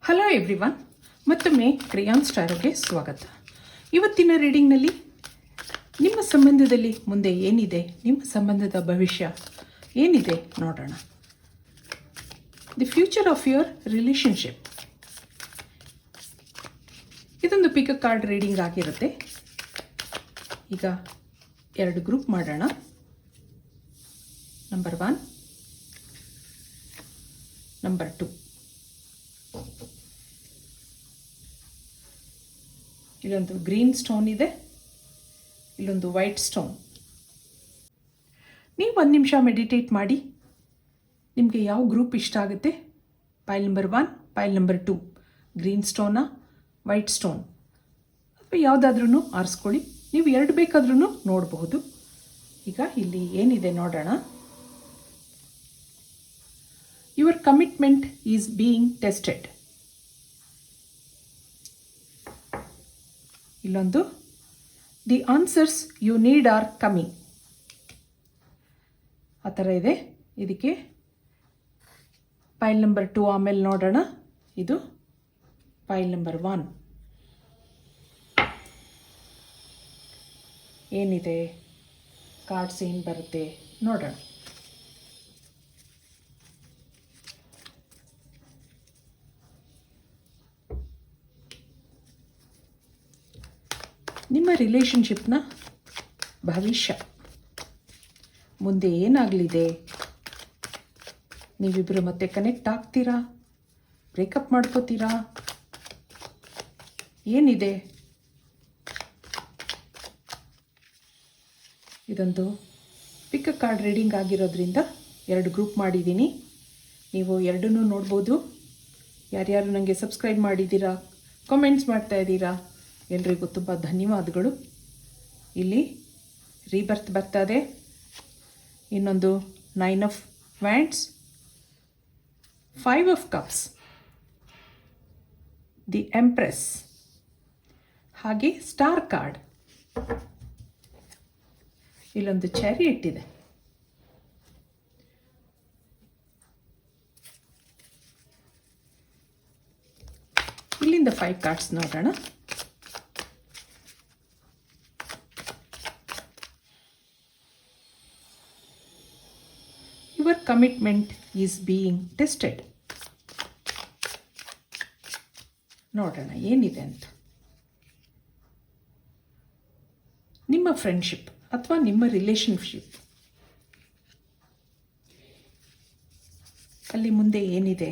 Hello everyone, ಮತ್ತೊಮ್ಮೆ crayons ಟಾರೋಗೆ ಸ್ವಾಗತ. ಇವತ್ತಿನ ರೀಡಿಂಗ್ನಲ್ಲಿ ನಿಮ್ಮ ಸಂಬಂಧದಲ್ಲಿ ಮುಂದೆ ಏನಿದೆ, ನಿಮ್ಮ ಸಂಬಂಧದ ಭವಿಷ್ಯ ಏನಿದೆ ನೋಡೋಣ. The future of your relationship. ಇದೊಂದು ಪಿಕ್ ಕಾರ್ಡ್ ರೀಡಿಂಗ್ ಆಗಿರುತ್ತೆ. ಈಗ ಎರಡು ಗ್ರೂಪ್ ಮಾಡೋಣ. Number 1, number 2. ಇಲ್ಲೊಂದು ಗ್ರೀನ್ ಸ್ಟೋನ್ ಇದೆ, ಇಲ್ಲೊಂದು ವೈಟ್ ಸ್ಟೋನ್. ನೀವು 1 ನಿಮಿಷ ಮೆಡಿಟೇಟ್ ಮಾಡಿ. ನಿಮಗೆ ಯಾವ ಗ್ರೂಪ್ ಇಷ್ಟ ಆಗುತ್ತೆ, pile number 1, pile number 2, green ಸ್ಟೋನಾ ವೈಟ್ ಸ್ಟೋನ್ ಅಥವಾ ಯಾವುದಾದ್ರೂ ಆರಿಸ್ಕೊಳ್ಳಿ. ನೀವು ಎರಡು ಬೇಕಾದ್ರೂ ನೋಡಬಹುದು. ಈಗ ಇಲ್ಲಿ ಏನಿದೆ ನೋಡೋಣ. Your commitment is being tested. ಇಲ್ಲೊಂದು the answers you need are coming ಆ ಥರ ಇದೆ. ಇದಕ್ಕೆ ಪೈಲ್ ನಂಬರ್ 2 ಆಮೇಲೆ ನೋಡೋಣ. ಇದು ಪೈಲ್ ನಂಬರ್ 1. ಏನಿದೆ ಕಾರ್ಡ್ಸ್ ಏನು ಬರುತ್ತೆ ನೋಡೋಣ. ನಿಮ್ಮ ರಿಲೇಷನ್ಶಿಪ್ನ ಭವಿಷ್ಯ ಮುಂದೆ ಏನಾಗಲಿದೆ, ನೀವಿಬ್ಬರು ಮತ್ತೆ ಕನೆಕ್ಟ್ ಆಗ್ತೀರಾ, ಬ್ರೇಕಪ್ ಮಾಡ್ಕೋತೀರಾ, ಏನಿದೆ? ಇದೊಂದು ಪಿಕ್ ಕಾರ್ಡ್ ರೀಡಿಂಗ್ ಆಗಿರೋದ್ರಿಂದ ಎರಡು ಗ್ರೂಪ್ ಮಾಡಿದ್ದೀನಿ. ನೀವು ಎರಡನ್ನೂ ನೋಡ್ಬೋದು. ಯಾರ್ಯಾರು ನನಗೆ ಸಬ್ಸ್ಕ್ರೈಬ್ ಮಾಡಿದ್ದೀರಾ, ಕಾಮೆಂಟ್ಸ್ ಮಾಡ್ತಾ ಇದ್ದೀರಾ, ಎಲ್ರಿಗೂ ತುಂಬ ಧನ್ಯವಾದಗಳು. ಇಲ್ಲಿ ರೀಬರ್ತ್ ಬರ್ತದೆ. ಇನ್ನೊಂದು 9 of wands, 5 of cups, the empress, ಹಾಗೆ ಸ್ಟಾರ್ ಕಾರ್ಡ್. ಇಲ್ಲೊಂದು ಚಾರಿಯಟ್ ಇದೆ. ಇಲ್ಲಿಂದ 5 ಕಾರ್ಡ್ಸ್ ನೋಡೋಣ. Your commitment is being tested. ನೋಡೋಣ ಏನಿದೆ ಅಂತ. ನಿಮ್ಮ ಫ್ರೆಂಡ್ಶಿಪ್ ಅಥವಾ ನಿಮ್ಮ ರಿಲೇಷನ್ಶಿಪ್ ಅಲ್ಲಿ ಮುಂದೆ ಏನಿದೆ?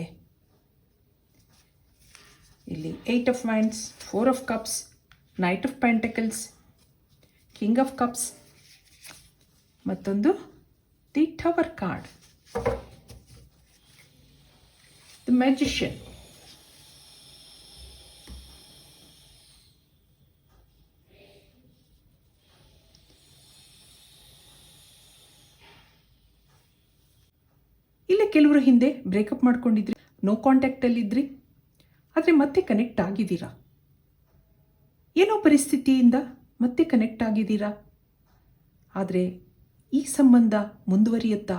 ಇಲ್ಲಿ 8 of wands, 4 of cups, knight of pentacles, king of cups, ಮತ್ತೊಂದು the tower card, the magician. ಇಲ್ಲಿ ಕೆಲವರು ಹಿಂದೆ ಬ್ರೇಕಪ್ ಮಾಡ್ಕೊಂಡಿದ್ರಿ, ನೋ ಕಾಂಟ್ಯಾಕ್ಟಲ್ಲಿದ್ರಿ, ಆದರೆ ಮತ್ತೆ ಕನೆಕ್ಟ್ ಆಗಿದ್ದೀರಾ. ಏನೋ ಪರಿಸ್ಥಿತಿಯಿಂದ ಮತ್ತೆ ಕನೆಕ್ಟ್ ಆಗಿದ್ದೀರಾ. ಆದರೆ ಈ ಸಂಬಂಧ ಮುಂದುವರಿಯುತ್ತಾ?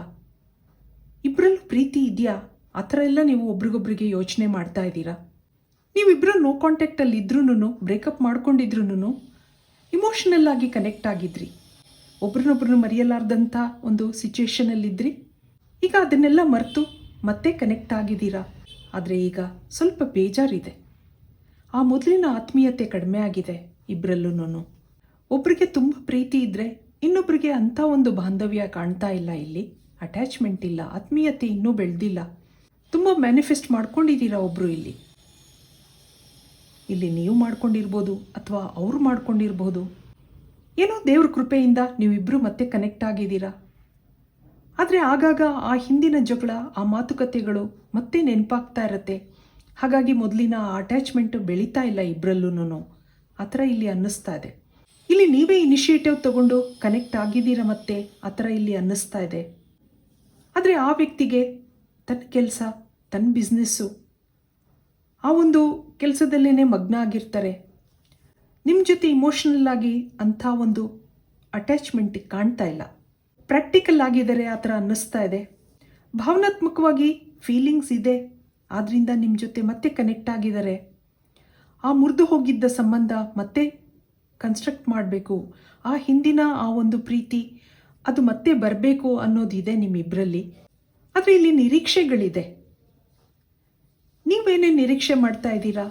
ಇಬ್ಬರಲ್ಲೂ ಪ್ರೀತಿ ಇದೆಯಾ? ಆ ಥರ ಎಲ್ಲ ನೀವು ಒಬ್ರಿಗೊಬ್ರಿಗೆ ಯೋಚನೆ ಮಾಡ್ತಾ ಇದ್ದೀರಾ. ನೀವಿಬ್ಬರು ನೋ ಕಾಂಟ್ಯಾಕ್ಟಲ್ಲಿ ಇದ್ರೂ, ಬ್ರೇಕಪ್ ಮಾಡ್ಕೊಂಡಿದ್ರೂ ಇಮೋಷನಲ್ ಆಗಿ ಕನೆಕ್ಟ್ ಆಗಿದ್ರಿ. ಒಬ್ರನ್ನೊಬ್ರನ್ನ ಮರೆಯಲಾರ್ದಂಥ ಒಂದು ಸಿಚುವೇಶನಲ್ಲಿದ್ರಿ. ಈಗ ಅದನ್ನೆಲ್ಲ ಮರೆತು ಮತ್ತೆ ಕನೆಕ್ಟ್ ಆಗಿದ್ದೀರಾ. ಆದರೆ ಈಗ ಸ್ವಲ್ಪ ಬೇಜಾರಿದೆ. ಆ ಮೊದಲಿನ ಆತ್ಮೀಯತೆ ಕಡಿಮೆ ಆಗಿದೆ ಇಬ್ಬರಲ್ಲೂ. ಒಬ್ರಿಗೆ ತುಂಬ ಪ್ರೀತಿ ಇದ್ದರೆ ಇನ್ನೊಬ್ರಿಗೆ ಅಂಥ ಒಂದು ಬಾಂಧವ್ಯ ಕಾಣ್ತಾ ಇಲ್ಲ. ಇಲ್ಲಿ ಅಟ್ಯಾಚ್ಮೆಂಟ್ ಇಲ್ಲ, ಆತ್ಮೀಯತೆ ಇನ್ನೂ ಬೆಳೆದಿಲ್ಲ. ತುಂಬ ಮ್ಯಾನಿಫೆಸ್ಟ್ ಮಾಡ್ಕೊಂಡಿದ್ದೀರಾ ಒಬ್ಬರು. ಇಲ್ಲಿ ನೀವು ಮಾಡ್ಕೊಂಡಿರ್ಬೋದು ಅಥವಾ ಅವರು ಮಾಡ್ಕೊಂಡಿರ್ಬೋದು. ಏನೋ ದೇವ್ರ ಕೃಪೆಯಿಂದ ನೀವಿಬ್ಬರು ಮತ್ತೆ ಕನೆಕ್ಟ್ ಆಗಿದ್ದೀರಾ. ಆದರೆ ಆಗಾಗ ಆ ಹಿಂದಿನ ಜಗಳ, ಆ ಮಾತುಕತೆಗಳು ಮತ್ತೆ ನೆನಪಾಗ್ತಾ ಇರತ್ತೆ. ಹಾಗಾಗಿ ಮೊದಲಿನ ಆ ಅಟ್ಯಾಚ್ಮೆಂಟು ಬೆಳೀತಾ ಇಲ್ಲ ಇಬ್ಬರಲ್ಲೂ. ಆ ಥರ ಇಲ್ಲಿ ಅನ್ನಿಸ್ತಾ ಇದೆ. ಇಲ್ಲಿ ನೀವೇ ಇನಿಷಿಯೇಟಿವ್ ತಗೊಂಡು ಕನೆಕ್ಟ್ ಆಗಿದ್ದೀರಾ ಮತ್ತೆ, ಆ ಥರ ಇಲ್ಲಿ ಅನ್ನಿಸ್ತಾ ಇದೆ. ಆದರೆ ಆ ವ್ಯಕ್ತಿಗೆ ತನ್ನ ಕೆಲಸ, ತನ್ನ ಬಿಸ್ನೆಸ್ಸು, ಆ ಒಂದು ಕೆಲಸದಲ್ಲೇ ಮಗ್ನ ಆಗಿರ್ತಾರೆ. ನಿಮ್ಮ ಜೊತೆ ಇಮೋಷನಲ್ ಆಗಿ ಅಂಥ ಒಂದು ಅಟ್ಯಾಚ್ಮೆಂಟಿಗೆ ಕಾಣ್ತಾ ಇಲ್ಲ. ಪ್ರಾಕ್ಟಿಕಲ್ ಆಗಿದ್ದಾರೆ ಆ ಥರ ಅನ್ನಿಸ್ತಾ ಇದೆ. ಭಾವನಾತ್ಮಕವಾಗಿ ಫೀಲಿಂಗ್ಸ್ ಇದೆ, ಆದ್ದರಿಂದ ನಿಮ್ಮ ಜೊತೆ ಮತ್ತೆ ಕನೆಕ್ಟ್ ಆಗಿದ್ದಾರೆ. ಆ ಮುರಿದು ಹೋಗಿದ್ದ ಸಂಬಂಧ ಮತ್ತೆ ಕನ್ಸ್ಟ್ರಕ್ಟ್ ಮಾಡಬೇಕು, ಆ ಹಿಂದಿನ ಆ ಒಂದು ಪ್ರೀತಿ ಅದು ಮತ್ತೆ ಬರಬೇಕು ಅನ್ನೋದಿದೆ ನಿಮ್ಮಿಬ್ಬರಲ್ಲಿ. ಆದರೆ ಇಲ್ಲಿ ನಿರೀಕ್ಷೆಗಳಿದೆ. ನೀವೇನೇ ನಿರೀಕ್ಷೆ ಮಾಡ್ತಾ ಇದ್ದೀರಾ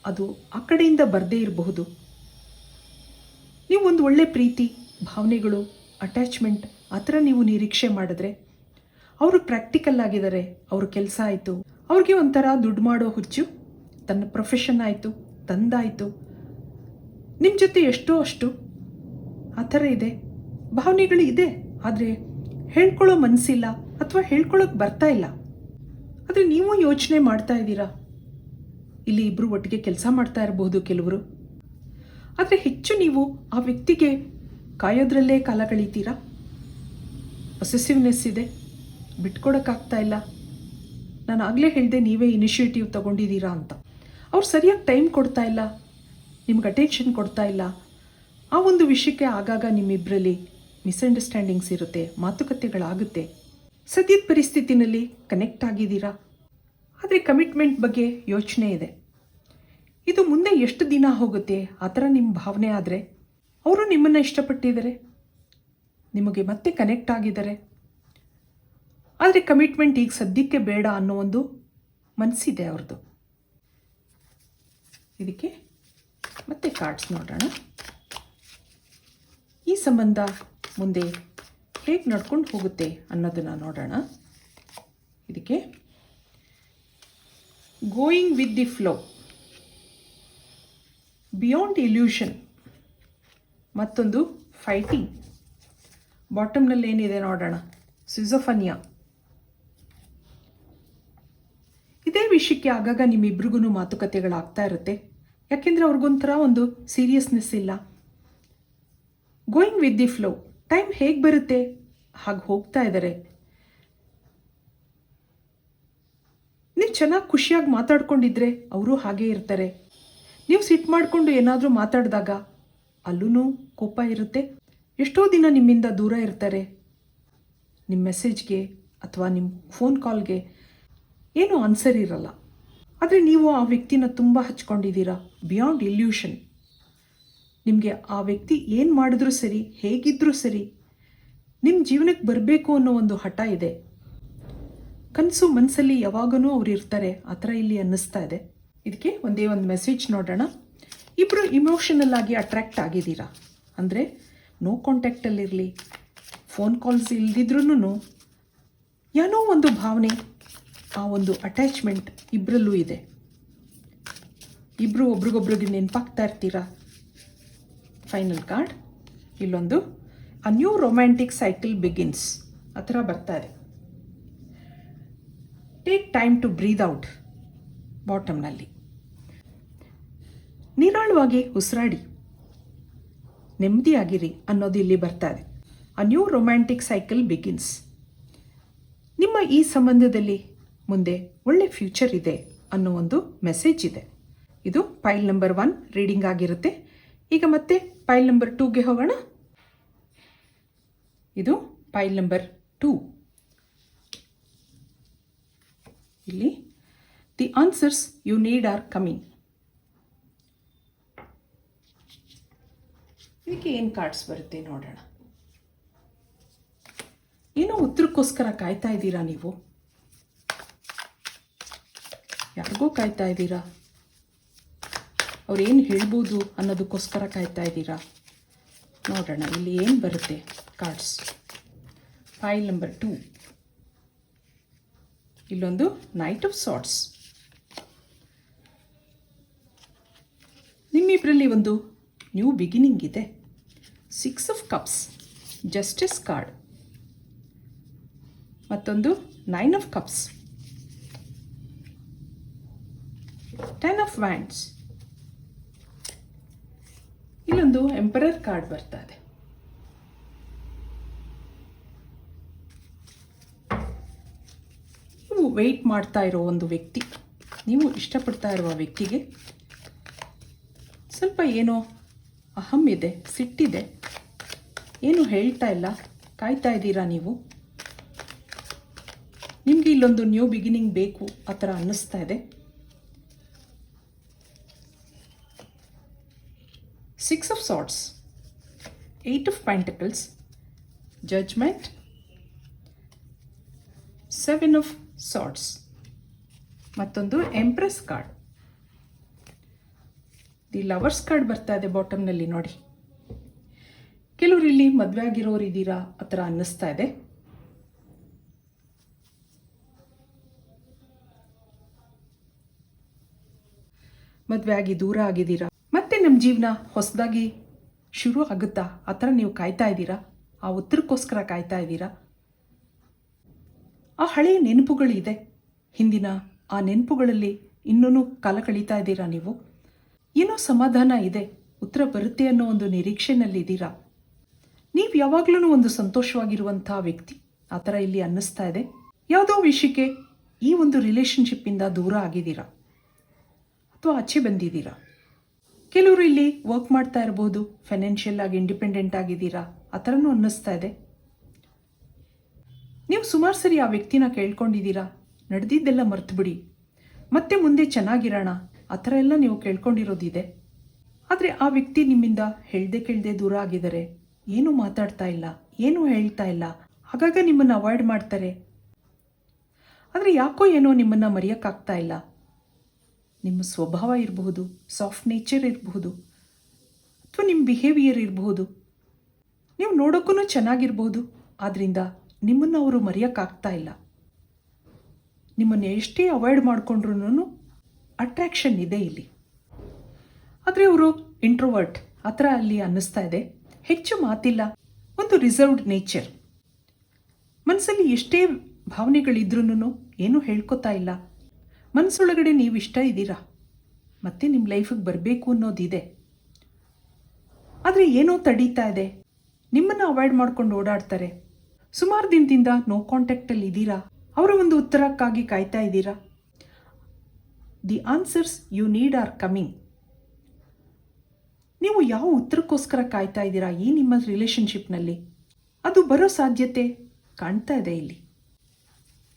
ಅದು ಆ ಕಡೆಯಿಂದ ಬರದೇ ಇರಬಹುದು. ನೀವು ಒಂದು ಒಳ್ಳೆ ಪ್ರೀತಿ, ಭಾವನೆಗಳು, ಅಟ್ಯಾಚ್ಮೆಂಟ್ ಆ ಥರ ನೀವು ನಿರೀಕ್ಷೆ ಮಾಡಿದ್ರೆ ಅವರು ಪ್ರಾಕ್ಟಿಕಲ್ ಆಗಿದ್ದಾರೆ, ಅವ್ರ ಕೆಲಸ ಆಯಿತು, ಅವ್ರಿಗೆ ಒಂಥರ ದುಡ್ಡು ಮಾಡೋ ಹುಚ್ಚು, ತನ್ನ ಪ್ರೊಫೆಷನ್ ಆಯಿತು, ತಂದಾಯಿತು, ನಿಮ್ಮ ಜೊತೆ ಎಷ್ಟೋ ಅಷ್ಟು ಆ ಥರ ಇದೆ, ಭಾವನೆಗಳು ಇದೆ. ಆದರೆ ಹೇಳ್ಕೊಳ್ಳೋ ಮನಸ್ಸಿಲ್ಲ ಅಥವಾ ಹೇಳ್ಕೊಳ್ಳೋಕೆ ಬರ್ತಾ ಇಲ್ಲ. ಆದರೆ ನೀವು ಯೋಚನೆ ಮಾಡ್ತಾ ಇದ್ದೀರಾ, ಇಲ್ಲಿ ಇಬ್ಬರು ಒಟ್ಟಿಗೆ ಕೆಲಸ ಮಾಡ್ತಾ ಇರಬಹುದು ಕೆಲವರು. ಆದರೆ ಹೆಚ್ಚು ನೀವು ಆ ವ್ಯಕ್ತಿಗೆ ಕಾಯೋದ್ರಲ್ಲೇ ಕಾಲ ಕಳೀತೀರಾ. ಪೊಸೆಸಿವ್ನೆಸ್ ಇದೆ, ಬಿಟ್ಕೊಡೋಕ್ಕಾಗ್ತಾ ಇಲ್ಲ. ನಾನು ಆಗಲೇ ಹೇಳಿದೆ ನೀವೇ ಇನಿಷಿಯೇಟಿವ್ ತಗೊಂಡಿದ್ದೀರಾ ಅಂತ. ಅವ್ರು ಸರಿಯಾಗಿ ಟೈಮ್ ಕೊಡ್ತಾ ಇಲ್ಲ, ನಿಮ್ಗೆ ಅಟೆನ್ಷನ್ ಕೊಡ್ತಾ ಇಲ್ಲ. ಆ ಒಂದು ವಿಷಯಕ್ಕೆ ಆಗಾಗ ನಿಮ್ಮಿಬ್ಬರಲ್ಲಿ ಮಿಸ್ಅಂಡರ್ಸ್ಟ್ಯಾಂಡಿಂಗ್ಸ್ ಇರುತ್ತೆ, ಮಾತುಕತೆಗಳಾಗುತ್ತೆ. ಸದ್ಯದ ಪರಿಸ್ಥಿತಿನಲ್ಲಿ ಕನೆಕ್ಟ್ ಆಗಿದ್ದೀರಾ, ಆದರೆ ಕಮಿಟ್ಮೆಂಟ್ ಬಗ್ಗೆ ಯೋಚನೆ ಇದೆ. ಇದು ಮುಂದೆ ಎಷ್ಟು ದಿನ ಹೋಗುತ್ತೆ ಆ ಥರ ನಿಮ್ಮ ಭಾವನೆ ಆದರೆ ಅವರು ನಿಮ್ಮನ್ನು ಇಷ್ಟಪಟ್ಟಿದ್ದಾರೆ, ನಿಮಗೆ ಮತ್ತೆ ಕನೆಕ್ಟ್ ಆಗಿದ್ದಾರೆ. ಆದರೆ ಕಮಿಟ್ಮೆಂಟ್ ಈಗ ಸದ್ಯಕ್ಕೆ ಬೇಡ ಅನ್ನೋ ಒಂದು ಮನಸ್ಸಿದೆ ಅವ್ರದ್ದು. ಇದಕ್ಕೆ ಮತ್ತೆ ಕಾರ್ಡ್ಸ್ ನೋಡೋಣ. ಈ ಸಂಬಂಧ ಮುಂದೆ ಹೇಗೆ ನಡ್ಕೊಂಡು ಹೋಗುತ್ತೆ ಅನ್ನೋದನ್ನು ನೋಡೋಣ. ಇದಕ್ಕೆ going with the flow, beyond illusion, ಮತ್ತೊಂದು ಫೈಟಿಂಗ್. ಬಾಟಮ್ನಲ್ಲಿ ಏನಿದೆ ನೋಡೋಣ, ಸಿಜೋಫನಿಯಾ. ಇದೇ ವಿಷಯಕ್ಕೆ ಆಗಾಗ ನಿಮ್ಮಿಬ್ರಿಗೂ ಮಾತುಕತೆಗಳಾಗ್ತಾ ಇರುತ್ತೆ. ಯಾಕೆಂದರೆ ಅವ್ರಿಗೊಂಥರ ಒಂದು ಸೀರಿಯಸ್ನೆಸ್ ಇಲ್ಲ. Going with the flow, time ಹೇಗೆ ಬರುತ್ತೆ ಹಾಗೆ ಹೋಗ್ತಾ ಇದ್ದಾರೆ. ನೀವು ಚೆನ್ನಾಗಿ ಖುಷಿಯಾಗಿ ಮಾತಾಡ್ಕೊಂಡಿದ್ರೆ ಅವರು ಹಾಗೇ ಇರ್ತಾರೆ. ನೀವು ಸಿಟ್ಟು ಮಾಡಿಕೊಂಡು ಏನಾದರೂ ಮಾತಾಡಿದಾಗ ಅಲ್ಲೂ ಕೋಪ ಇರುತ್ತೆ. ಎಷ್ಟೋ ದಿನ ನಿಮ್ಮಿಂದ ದೂರ ಇರ್ತಾರೆ. ನಿಮ್ಮ ಮೆಸೇಜ್ಗೆ ಅಥವಾ ನಿಮ್ಮ ಫೋನ್ ಕಾಲ್ಗೆ ಏನೂ ಆನ್ಸರ್ ಇರಲ್ಲ. ಆದರೆ ನೀವು ಆ ವ್ಯಕ್ತಿನ ತುಂಬ ಹಚ್ಕೊಂಡಿದ್ದೀರಾ. Beyond illusion. ನಿಮಗೆ ಆ ವ್ಯಕ್ತಿ ಏನು ಮಾಡಿದ್ರೂ ಸರಿ, ಹೇಗಿದ್ರೂ ಸರಿ, ನಿಮ್ಮ ಜೀವನಕ್ಕೆ ಬರಬೇಕು ಅನ್ನೋ ಒಂದು ಹಠ ಇದೆ. ಕನಸು ಮನಸ್ಸಲ್ಲಿ ಯಾವಾಗಲೂ ಅವ್ರು ಇರ್ತಾರೆ, ಆ ಥರ ಇಲ್ಲಿ ಅನ್ನಿಸ್ತಾ ಇದೆ. ಇದಕ್ಕೆ ಒಂದೇ ಒಂದು ಮೆಸೇಜ್ ನೋಡೋಣ. ಇಬ್ಬರು ಇಮೋಷನಲ್ ಆಗಿ ಅಟ್ರ್ಯಾಕ್ಟ್ ಆಗಿದ್ದೀರಾ. ಅಂದರೆ ನೋ ಕಾಂಟ್ಯಾಕ್ಟಲ್ಲಿರಲಿ, ಫೋನ್ ಕಾಲ್ಸ್ ಇಲ್ದಿದ್ರೂ ಏನೋ ಒಂದು ಭಾವನೆ, ಆ ಒಂದು ಅಟ್ಯಾಚ್ಮೆಂಟ್ ಇಬ್ಬರಲ್ಲೂ ಇದೆ. ಇಬ್ಬರು ಒಬ್ರಿಗೊಬ್ರಿಗೆ ನೆನಪಾಗ್ತಾ ಇರ್ತೀರಾ. ಫೈನಲ್ ಕಾರ್ಡ್ ಇಲ್ಲೊಂದು a new romantic cycle begins ಆ ಥರ ಬರ್ತಾ ಇದೆ. Take time to breathe out ಬಾಟಮ್ನಲ್ಲಿ. ನಿರಾಳವಾಗಿ ಉಸಿರಾಡಿ, ನೆಮ್ಮದಿಯಾಗಿರಿ ಅನ್ನೋದು ಇಲ್ಲಿ ಬರ್ತಾ ಇದೆ. A new romantic cycle begins. ನಿಮ್ಮ ಈ ಸಂಬಂಧದಲ್ಲಿ ಮುಂದೆ ಒಳ್ಳೆ ಫ್ಯೂಚರ್ ಇದೆ ಅನ್ನೋ ಒಂದು ಮೆಸೇಜ್ ಇದೆ. ಇದು ಪೈಲ್ ನಂಬರ್ 1 ರೀಡಿಂಗ್ ಆಗಿರುತ್ತೆ. ಈಗ ಮತ್ತೆ ಪೈಲ್ ನಂಬರ್ 2ಗೆ ಹೋಗೋಣ. ಇದು ಪೈಲ್ ನಂಬರ್ 2. ಇಲ್ಲಿ the answers you need are coming. ಇದಕ್ಕೆ ಏನು ಕಾರ್ಡ್ಸ್ ಬರುತ್ತೆ ನೋಡೋಣ. ಏನೋ ಉತ್ತರಕ್ಕೋಸ್ಕರ ಕಾಯ್ತಾ ಇದ್ದೀರಾ ನೀವು. ಯಾರಿಗೋ ಕಾಯ್ತಾ ಇದ್ದೀರಾ. ಅವ್ರು ಏನು ಹೇಳ್ಬೋದು ಅನ್ನೋದಕ್ಕೋಸ್ಕರ ಕಾಯ್ತಾ ಇದ್ದೀರಾ. ನೋಡೋಣ ಇಲ್ಲಿ ಏನು ಬರುತ್ತೆ ಕಾರ್ಡ್ಸ್. File number 2. ಇಲ್ಲೊಂದು ನೈಟ್ ಆಫ್ ಸಾರ್ಟ್ಸ್. ನಿಮ್ಮಿಬ್ಬರಲ್ಲಿ ಒಂದು ನ್ಯೂ ಬಿಗಿನಿಂಗ್ ಇದೆ. 6 ಆಫ್ ಕಪ್ಸ್, ಜಸ್ಟಿಸ್ ಕಾರ್ಡ್. ಮತ್ತೊಂದು 9 ಆಫ್ ಕಪ್ಸ್, 10 ಆಫ್ ವ್ಯಾಂಡ್ಸ್. ಇಲ್ಲೊಂದು ಎಂಪರರ್ ಕಾರ್ಡ್ ಬರ್ತಾ ಇದೆ. ನೀವು ವೆಯ್ಟ್ ಮಾಡ್ತಾ ಇರೋ ಒಂದು ವ್ಯಕ್ತಿ, ನೀವು ಇಷ್ಟಪಡ್ತಾ ಇರುವ ವ್ಯಕ್ತಿಗೆ ಸ್ವಲ್ಪ ಏನೋ ಅಹಂ ಇದೆ, ಸಿಟ್ಟಿದೆ, ಏನು ಹೇಳ್ತಾ ಇಲ್ಲ, ಕಾಯ್ತಾ ಇದ್ದೀರಾ ನೀವು. ನಿಮಗೆ ಇಲ್ಲೊಂದು ನ್ಯೂ ಬಿಗಿನಿಂಗ್ ಬೇಕು ಆ ಥರ ಅನ್ನಿಸ್ತಾ ಇದೆ. 6 of Swords, 8 of Pentacles, Judgment, 7 of Swords, ಮತ್ತೊಂದು empress card. The lovers card ಬರ್ತಾ ಇದೆ ಬಾಟಮ್ನಲ್ಲಿ ನೋಡಿ. ಕೆಲವರು ಇಲ್ಲಿ ಮದುವೆ ಆಗಿರೋರು ಇದ್ದೀರಾ ಆ ಥರ ಅನ್ನಿಸ್ತಾ ಇದೆ. ಮದುವೆ ಆಗಿ ದೂರ ಆಗಿದ್ದೀರಾ, ಮತ್ತೆ ನಮ್ಮ ಜೀವನ ಹೊಸದಾಗಿ ಶುರು ಆಗುತ್ತಾ ಆ ಥರ ನೀವು ಕಾಯ್ತಾ ಇದ್ದೀರಾ, ಆ ಉತ್ತರಕ್ಕೋಸ್ಕರ ಕಾಯ್ತಾ ಇದ್ದೀರಾ. ಆ ಹಳೆಯ ನೆನಪುಗಳಿದೆ, ಹಿಂದಿನ ಆ ನೆನಪುಗಳಲ್ಲಿ ಇನ್ನೂ ಕಾಲ ಕಳೀತಾ ಇದ್ದೀರಾ ನೀವು. ಏನೋ ಸಮಾಧಾನ ಇದೆ, ಉತ್ತರ ಬರುತ್ತೆ ಅನ್ನೋ ಒಂದು ನಿರೀಕ್ಷೆನಲ್ಲಿದ್ದೀರಾ. ನೀವು ಯಾವಾಗಲೂ ಒಂದು ಸಂತೋಷವಾಗಿರುವಂಥ ವ್ಯಕ್ತಿ ಆ ಥರ ಇಲ್ಲಿ ಅನ್ನಿಸ್ತಾ ಇದೆ. ಯಾವುದೋ ವಿಷಯಕ್ಕೆ ಈ ಒಂದು ರಿಲೇಷನ್ಶಿಪ್ಪಿಂದ ದೂರ ಆಗಿದ್ದೀರಾ ಅಥವಾ ಆಚೆ ಬಂದಿದ್ದೀರಾ. ಕೆಲವರು ಇಲ್ಲಿ ವರ್ಕ್ ಮಾಡ್ತಾ ಇರ್ಬೋದು, ಫೈನಾನ್ಷಿಯಲ್ ಆಗಿ ಇಂಡಿಪೆಂಡೆಂಟ್ ಆಗಿದ್ದೀರಾ ಆ ಥರನೂ ಅನ್ನಿಸ್ತಾ ಇದೆ. ನೀವು ಸುಮಾರು ಸರಿ ಆ ವ್ಯಕ್ತಿನ ಕೇಳ್ಕೊಂಡಿದ್ದೀರಾ, ನಡೆದಿದ್ದೆಲ್ಲ ಮರ್ತು ಬಿಡಿ, ಮತ್ತೆ ಮುಂದೆ ಚೆನ್ನಾಗಿರೋಣ ಆ ಥರ ಎಲ್ಲ ನೀವು ಕೇಳ್ಕೊಂಡಿರೋದಿದೆ. ಆದರೆ ಆ ವ್ಯಕ್ತಿ ನಿಮ್ಮಿಂದ ಕೇಳದೆ ದೂರ ಆಗಿದ್ದಾರೆ, ಏನೂ ಮಾತಾಡ್ತಾ ಇಲ್ಲ, ಏನೂ ಹೇಳ್ತಾ ಇಲ್ಲ, ಆಗಾಗ ನಿಮ್ಮನ್ನು ಅವಾಯ್ಡ್ ಮಾಡ್ತಾರೆ. ಆದರೆ ಯಾಕೋ ಏನೋ ನಿಮ್ಮನ್ನು ಮರೆಯೋಕ್ಕಾಗ್ತಾ ಇಲ್ಲ. ನಿಮ್ಮ ಸ್ವಭಾವ ಇರಬಹುದು, ಸಾಫ್ಟ್ ನೇಚರ್ ಇರಬಹುದು, ಅಥವಾ ನಿಮ್ಮ ಬಿಹೇವಿಯರ್ ಇರಬಹುದು, ನೀವು ನೋಡೋಕ್ಕೂ ಚೆನ್ನಾಗಿರ್ಬೋದು, ಆದ್ದರಿಂದ ನಿಮ್ಮನ್ನು ಅವರು ಮರೆಯೋಕ್ಕಾಗ್ತಾ ಇಲ್ಲ. ನಿಮ್ಮನ್ನು ಎಷ್ಟೇ ಅವಾಯ್ಡ್ ಮಾಡಿಕೊಂಡ್ರೂ ಅಟ್ರಾಕ್ಷನ್ ಇದೆ ಇಲ್ಲಿ. ಆದರೆ ಅವರು ಇಂಟ್ರೋವರ್ಟ್ ಆ ಥರ ಅಲ್ಲಿ ಅನ್ನಿಸ್ತಾ ಇದೆ. ಹೆಚ್ಚು ಮಾತಿಲ್ಲ, ಒಂದು ರಿಸರ್ವ್ಡ್ ನೇಚರ್. ಮನಸ್ಸಲ್ಲಿ ಎಷ್ಟೇ ಭಾವನೆಗಳಿದ್ರೂ ಏನೂ ಹೇಳ್ಕೊತಾ ಇಲ್ಲ. ಮನಸ್ಸೊಳಗಡೆ ನೀವು ಇಷ್ಟ ಇದ್ದೀರಾ, ಮತ್ತೆ ನಿಮ್ಮ ಲೈಫಿಗೆ ಬರಬೇಕು ಅನ್ನೋದಿದೆ. ಆದರೆ ಏನೋ ತಡೀತಾ ಇದೆ, ನಿಮ್ಮನ್ನು ಅವಾಯ್ಡ್ ಮಾಡ್ಕೊಂಡು ಓಡಾಡ್ತಾರೆ. ಸುಮಾರು ದಿನದಿಂದ ನೋ ಕಾಂಟ್ಯಾಕ್ಟಲ್ಲಿ ಇದ್ದೀರಾ, ಅವರ ಒಂದು ಉತ್ತರಕ್ಕಾಗಿ ಕಾಯ್ತಾ ಇದ್ದೀರಾ. The answers you need are coming. ನೀವು ಯಾವ ಉತ್ತರಕ್ಕೋಸ್ಕರ ಕಾಯ್ತಾ ಇದ್ದೀರಾ ಈ ನಿಮ್ಮ ರಿಲೇಷನ್ಶಿಪ್ನಲ್ಲಿ, ಅದು ಬರೋ ಸಾಧ್ಯತೆ ಕಾಣ್ತಾ ಇದೆ ಇಲ್ಲಿ.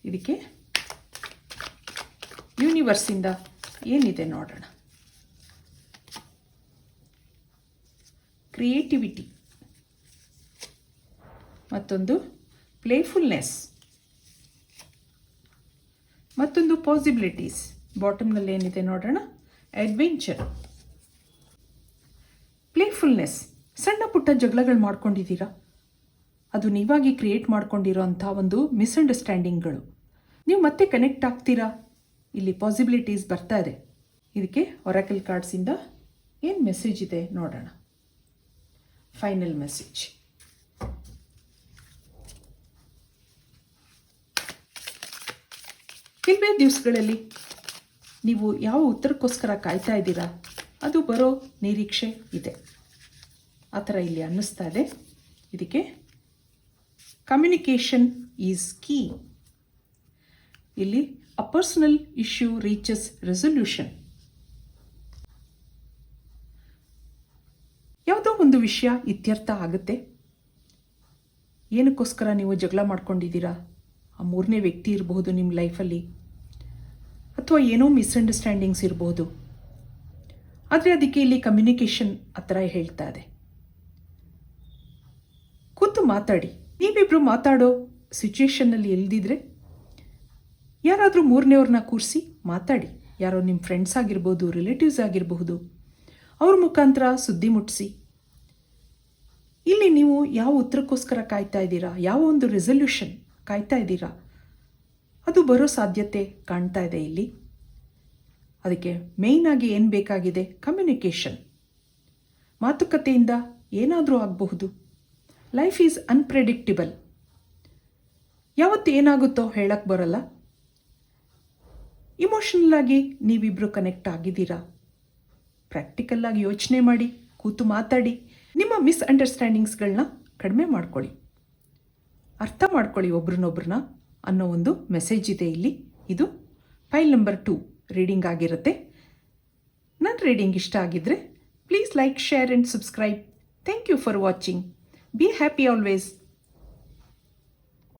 ಇದಕ್ಕೆ ಯೂನಿವರ್ಸಿಂದ ಏನಿದೆ ನೋಡೋಣ. ಕ್ರಿಯೇಟಿವಿಟಿ, ಮತ್ತೊಂದು ಪ್ಲೇಫುಲ್ನೆಸ್, ಮತ್ತೊಂದು ಪಾಸಿಬಿಲಿಟೀಸ್. ಬಾಟಮ್ನಲ್ಲಿ ಏನಿದೆ ನೋಡೋಣ. ಅಡ್ವೆಂಚರ್, ಪ್ಲೇಫುಲ್ನೆಸ್. ಸಣ್ಣ ಪುಟ್ಟ ಜಗಳಗಳು ಮಾಡ್ಕೊಂಡಿದ್ದೀರಾ, ಅದು ನೀವಾಗಿ ಕ್ರಿಯೇಟ್ ಮಾಡ್ಕೊಂಡಿರೋ ಅಂಥ ಒಂದು ಮಿಸ್ಅಂಡರ್ಸ್ಟ್ಯಾಂಡಿಂಗ್ಗಳು. ನೀವು ಮತ್ತೆ ಕನೆಕ್ಟ್ ಆಗ್ತೀರಾ, ಇಲ್ಲಿ ಪಾಸಿಬಿಲಿಟೀಸ್ ಬರ್ತಾ ಇದೆ. ಇದಕ್ಕೆ ಒರಾಕಲ್ ಕಾರ್ಡ್ಸಿಂದ ಏನು ಮೆಸೇಜ್ ಇದೆ ನೋಡೋಣ. Final message. ಕೆಲವೇ ದಿವಸಗಳಲ್ಲಿ ನೀವು ಯಾವ ಉತ್ತರಕ್ಕೋಸ್ಕರ ಕಾಯ್ತಾ ಇದ್ದೀರಾ ಅದು ಬರೋ ನಿರೀಕ್ಷೆ ಇದೆ ಆ ಥರ ಇಲ್ಲಿ ಅನ್ನಿಸ್ತಾ ಇದೆ. ಇದಕ್ಕೆ ಕಮ್ಯುನಿಕೇಷನ್ ಈಸ್ ಕೀ. ಇಲ್ಲಿ a personal issue reaches resolution. ಯಾವುದೋ ಒಂದು ವಿಷಯ ಇತ್ಯರ್ಥ ಆಗುತ್ತೆ. ಏನಕ್ಕೋಸ್ಕರ ನೀವು ಜಗಳ ಮಾಡ್ಕೊಂಡಿದ್ದೀರಾ, ಆ ಮೂರನೇ ವ್ಯಕ್ತಿ ಇರಬಹುದು ನಿಮ್ಮ ಲೈಫಲ್ಲಿ, ಅಥವಾ ಏನೋ ಮಿಸ್ಅಂಡರ್ಸ್ಟ್ಯಾಂಡಿಂಗ್ಸ್ ಇರಬಹುದು. ಆದರೆ ಅದಕ್ಕೆ ಇಲ್ಲಿ ಕಮ್ಯುನಿಕೇಷನ್ ಆ ಥರ ಹೇಳ್ತಾ ಇದೆ. ಕೂತು ಮಾತಾಡಿ. ನೀವಿಬ್ಬರು ಮಾತಾಡೋ ಸಿಚುವೇಶನ್ನಲ್ಲಿ ಇಲ್ದಿದ್ರೆ ಯಾರಾದರೂ ಮೂರನೇವ್ರನ್ನ ಕೂರಿಸಿ ಮಾತಾಡಿ. ಯಾರೋ ನಿಮ್ಮ ಫ್ರೆಂಡ್ಸ್ ಆಗಿರ್ಬೋದು, ರಿಲೇಟಿವ್ಸ್ ಆಗಿರಬಹುದು, ಅವ್ರ ಮುಖಾಂತರ ಸುದ್ದಿ ಮುಟ್ಟಿಸಿ. ಇಲ್ಲಿ ನೀವು ಯಾವ ಉತ್ತರಕ್ಕೋಸ್ಕರ ಕಾಯ್ತಾ ಇದ್ದೀರಾ, ಯಾವ ಒಂದು ರೆಸಲ್ಯೂಷನ್ ಕಾಯ್ತಾ ಇದ್ದೀರಾ, ಅದು ಬರೋ ಸಾಧ್ಯತೆ ಕಾಣ್ತಾ ಇದೆ ಇಲ್ಲಿ. ಅದಕ್ಕೆ ಮೇಯ್ನಾಗಿ ಏನು ಬೇಕಾಗಿದೆ, ಕಮ್ಯುನಿಕೇಷನ್. ಮಾತುಕತೆಯಿಂದ ಏನಾದರೂ ಆಗಬಹುದು. Life is unpredictable. ಯಾವತ್ತು ಏನಾಗುತ್ತೋ ಹೇಳಕ್ಕೆ ಬರಲ್ಲ. ಇಮೋಷನಲ್ ಆಗಿ ನೀವಿಬ್ಬರು ಕನೆಕ್ಟ್ ಆಗಿದ್ದೀರಾ. ಪ್ರಾಕ್ಟಿಕಲ್ಲಾಗಿ ಯೋಚನೆ ಮಾಡಿ, ಕೂತು ಮಾತಾಡಿ, ನಿಮ್ಮ ಮಿಸ್ಅಂಡರ್ಸ್ಟ್ಯಾಂಡಿಂಗ್ಸ್ಗಳನ್ನ ಕಡಿಮೆ ಮಾಡ್ಕೊಳ್ಳಿ, ಅರ್ಥ ಮಾಡ್ಕೊಳ್ಳಿ ಒಬ್ರನ್ನೊಬ್ರನ್ನ ಅನ್ನೋ ಒಂದು ಮೆಸೇಜ್ ಇದೆ ಇಲ್ಲಿ. ಇದು ಫೈಲ್ ನಂಬರ್ 2 ರೀಡಿಂಗ್ ಆಗಿರುತ್ತೆ. ನನ್ನ ರೀಡಿಂಗ್ ಇಷ್ಟ ಆಗಿದ್ದರೆ please like, share and subscribe. Thank you for watching. Be happy always.